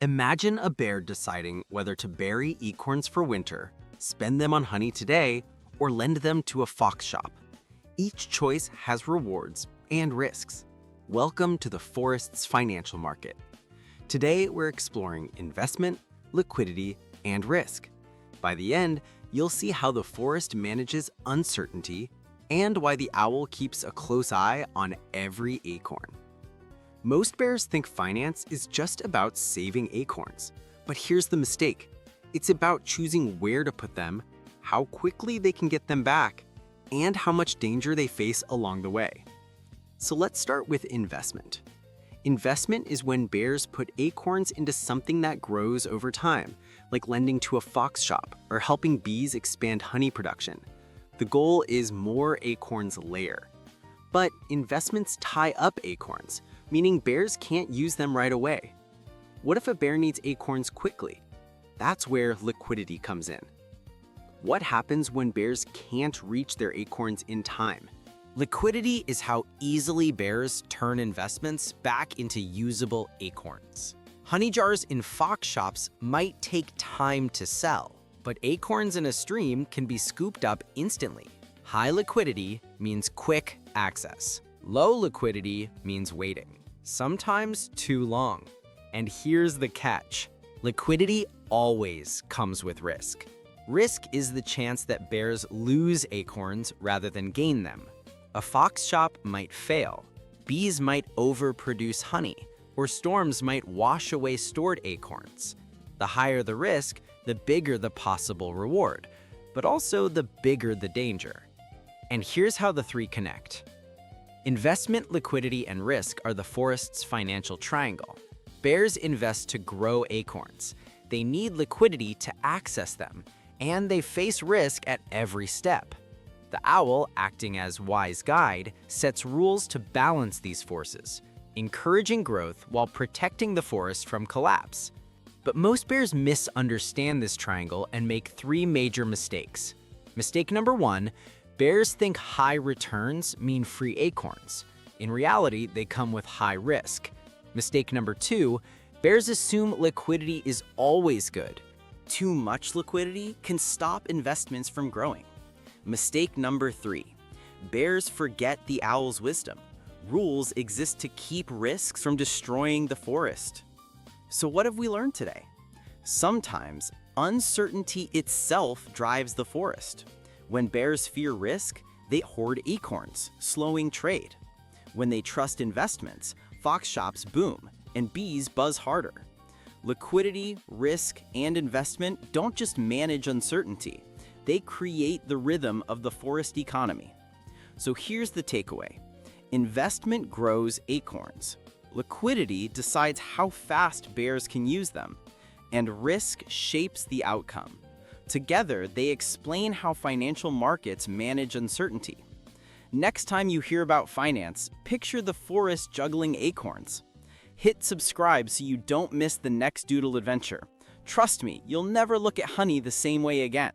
Imagine a bear deciding whether to bury acorns for winter, spend them on honey today, or lend them to a fox shop. Each choice has rewards and risks. Welcome to the forest's financial market. Today, we're exploring investment, liquidity, and risk. By the end, you'll see how the forest manages uncertainty and why the owl keeps a close eye on every acorn. Most bears think finance is just about saving acorns, but here's the mistake. It's about choosing where to put them, how quickly they can get them back, and how much danger they face along the way. So let's start with investment. Investment is when bears put acorns into something that grows over time, like lending to a fox shop or helping bees expand honey production. The goal is more acorns later. But investments tie up acorns, meaning bears can't use them right away. What if a bear needs acorns quickly? That's where liquidity comes in. What happens when bears can't reach their acorns in time? Liquidity is how easily bears turn investments back into usable acorns. Honey jars in fox shops might take time to sell, but acorns in a stream can be scooped up instantly. High liquidity means quick access. Low liquidity means waiting, sometimes too long. And here's the catch. Liquidity always comes with risk. Risk is the chance that bears lose acorns rather than gain them. A fox shop might fail, bees might overproduce honey, or storms might wash away stored acorns. The higher the risk, the bigger the possible reward, but also the bigger the danger. And here's how the three connect. Investment, liquidity, and risk are the forest's financial triangle. Bears invest to grow acorns. They need liquidity to access them, and they face risk at every step. The owl, acting as wise guide, sets rules to balance these forces, encouraging growth while protecting the forest from collapse. But most bears misunderstand this triangle and make three major mistakes. Mistake number one, bears think high returns mean free acorns. In reality, they come with high risk. Mistake number two, bears assume liquidity is always good. Too much liquidity can stop investments from growing. Mistake number three, bears forget the owl's wisdom. Rules exist to keep risks from destroying the forest. So what have we learned today? Sometimes uncertainty itself drives the forest. When bears fear risk, they hoard acorns, slowing trade. When they trust investments, fox shops boom and bees buzz harder. Liquidity, risk, and investment don't just manage uncertainty. They create the rhythm of the forest economy. So here's the takeaway. Investment grows acorns. Liquidity decides how fast bears can use them. And risk shapes the outcome. Together, they explain how financial markets manage uncertainty. Next time you hear about finance, picture the forest juggling acorns. Hit subscribe so you don't miss the next doodle adventure. Trust me, you'll never look at honey the same way again.